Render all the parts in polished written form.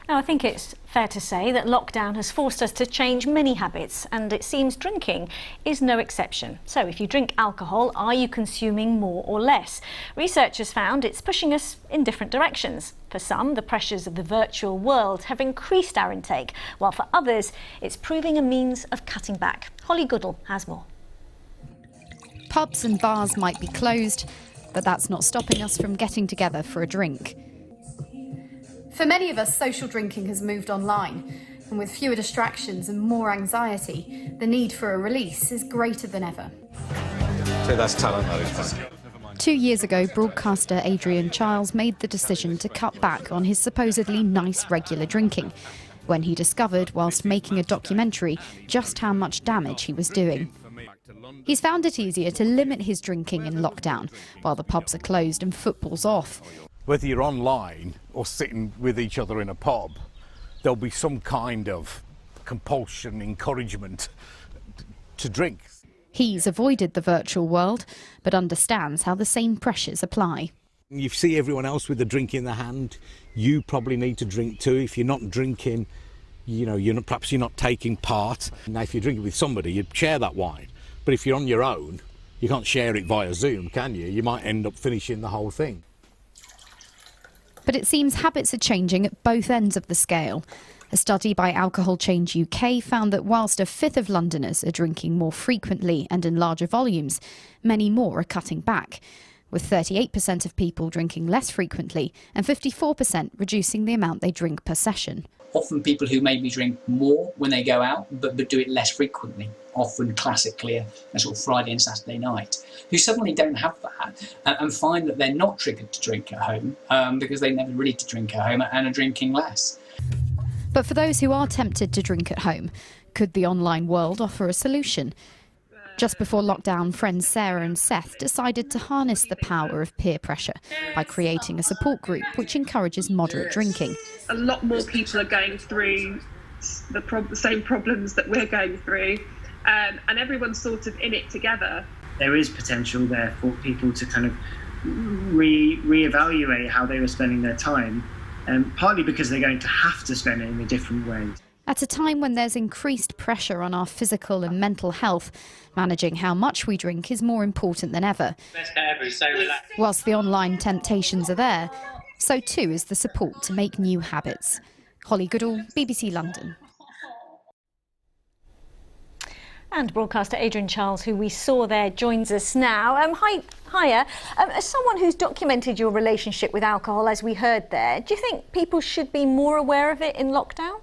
Now, I think it's fair to say that lockdown has forced us to change many habits, and it seems drinking is no exception. So if you drink alcohol, are you consuming more or less? Researchers found it's pushing us in different directions. For some, the pressures of the virtual world have increased our intake, while for others, it's proving a means of cutting back. Holly Goodall has more. Pubs and bars might be closed, but that's not stopping us from getting together for a drink. For many of us, social drinking has moved online, and with fewer distractions and more anxiety, the need for a release is greater than ever. So that's talent, though. 2 years ago, broadcaster Adrian Chiles made the decision to cut back on his supposedly nice regular drinking, when he discovered, whilst making a documentary, just how much damage he was doing. He's found it easier to limit his drinking in lockdown, while the pubs are closed and football's off. Whether you're online or sitting with each other in a pub, there'll be some kind of compulsion, encouragement to drink. He's avoided the virtual world, but understands how the same pressures apply. You see everyone else with a drink in their hand, you probably need to drink too. If you're not drinking, perhaps you're not taking part. Now, if you're drinking with somebody, you'd share that wine. But if you're on your own, you can't share it via Zoom, can you? You might end up finishing the whole thing. But it seems habits are changing at both ends of the scale. A study by Alcohol Change UK found that whilst a fifth of Londoners are drinking more frequently and in larger volumes, many more are cutting back, with 38% of people drinking less frequently and 54% reducing the amount they drink per session. Often people who maybe drink more when they go out, but do it less frequently, often classically a sort of Friday and Saturday night, who suddenly don't have that and find that they're not triggered to drink at home because they never really did drink at home and are drinking less. But for those who are tempted to drink at home, could the online world offer a solution? Just before lockdown, friends Sarah and Seth decided to harness the power of peer pressure by creating a support group which encourages moderate drinking. A lot more people are going through the same problems that we're going through, and everyone's sort of in it together. There is potential there for people to kind of reevaluate how they were spending their time, partly because they're going to have to spend it in a different way. At a time when there's increased pressure on our physical and mental health, managing how much we drink is more important than ever. Whilst the online temptations are there, so too is the support to make new habits. Holly Goodall, BBC London. And broadcaster Adrian Chiles, who we saw there, joins us now. Hiya. As someone who's documented your relationship with alcohol, as we heard there, do you think people should be more aware of it in lockdown?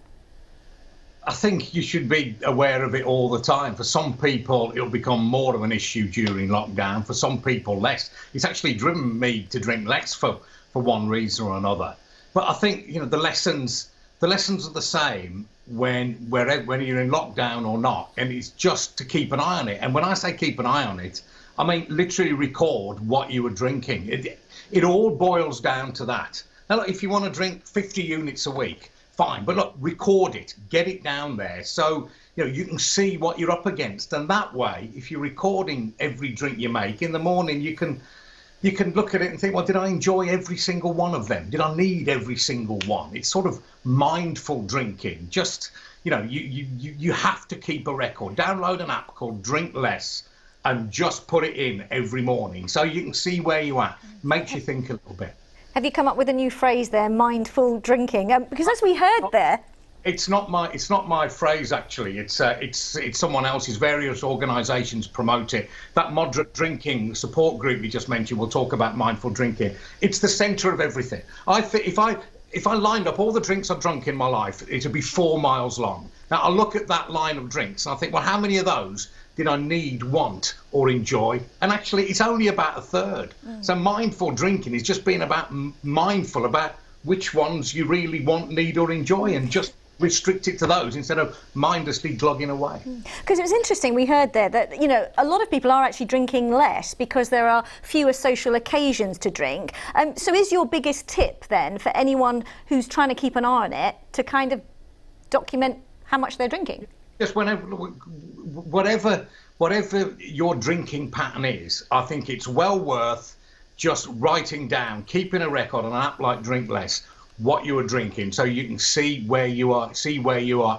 I think you should be aware of it all the time. For some people, it'll become more of an issue during lockdown. For some people, less. It's actually driven me to drink less for one reason or another. But I think, the lessons are the same when you're in lockdown or not. And it's just to keep an eye on it. And when I say keep an eye on it, I mean literally record what you were drinking. It all boils down to that. Now, look, if you want to drink 50 units a week, fine, but look, record it, get it down there so you can see what you're up against. And that way, if you're recording every drink you make in the morning, you can look at it and think, well, did I enjoy every single one of them? Did I need every single one? It's sort of mindful drinking. Just you have to keep a record. Download an app called Drink Less and just put it in every morning so you can see where you are. Makes you think a little bit. Have you come up with a new phrase there, mindful drinking? Because as we heard there... It's not my phrase, actually. It's someone else's. Various organisations promote it. That moderate drinking support group you just mentioned will talk about mindful drinking. It's the centre of everything. I think if I lined up all the drinks I've drunk in my life, it'd be 4 miles long. Now, I look at that line of drinks and I think, well, how many of those did I need, want or enjoy? And actually, it's only about a third. So mindful drinking is just being mindful about which ones you really want, need or enjoy, and just restrict it to those instead of mindlessly glugging away. Because it was interesting, we heard there that, a lot of people are actually drinking less because there are fewer social occasions to drink. So is your biggest tip then for anyone who's trying to keep an eye on it to kind of document how much they're drinking? Just whatever your drinking pattern is, I think it's well worth just writing down, keeping a record on an app like Drink Less, what you were drinking, so you can see where you are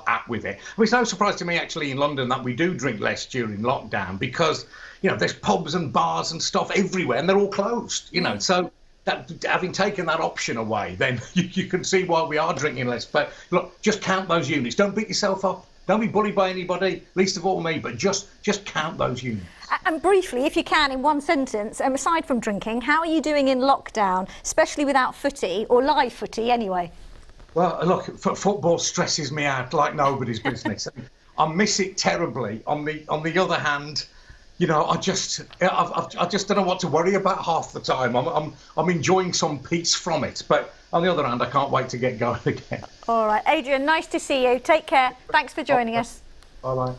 at with it. I mean, it's no surprise to me actually in London that we do drink less during lockdown, because there's pubs and bars and stuff everywhere and they're all closed, so that, having taken that option away, then you can see why we are drinking less. But look, just count those units. Don't beat yourself up. Don't be bullied by anybody, least of all me, but just count those units. And briefly, if you can, in one sentence, aside from drinking, how are you doing in lockdown, especially without footy, or live footy anyway? Well, look, football stresses me out like nobody's business. I miss it terribly. On the other hand, I just don't know what to worry about half the time. I'm enjoying some peace from it, but on the other hand, I can't wait to get going again. All right, Adrian, nice to see you. Take care. Thanks for joining us. Bye-bye.